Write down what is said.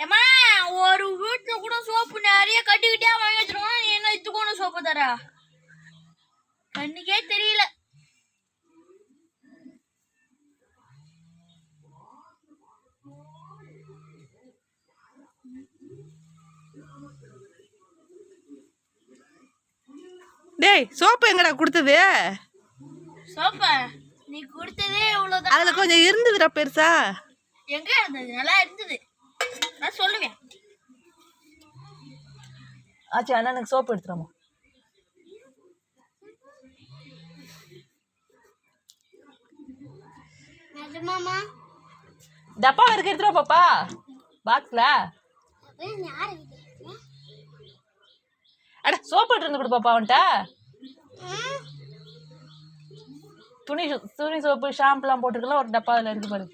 ஏமா ஒரு வீட்டுல கூட சோப்பு நிறைய கட்டிக்கிட்டே வாங்கி வச்சிருக்கோம். நீ என்ன இது கூட சோப்பு தரா? கண்ணுக்கே தெரியல. டேய் சோப்பு எங்கடா கொடுத்தது? சோப்பா நீ கொடுத்ததே இவ்வளவுதான். அதுல கொஞ்சம் இருந்ததுடா பெருசா. எங்க இருந்தது? நல்லா இருந்தது, நான் சொல்லுவேன். ஆச்சு அண்ணனுக்கு சோப்பு எடுத்துருமா. நிஜமாமா? டப்பா இருக்கு எடுத்துருவா பாப்பா. பாக்ஸ்ல அட சோப்பு எடுத்து கொடு பாப்பா. அவன்கிட்ட துணி சோப்பு ஷாம்புலாம் போட்டுருக்கலாம். ஒரு டப்பா அதில் இருக்கு பாரு.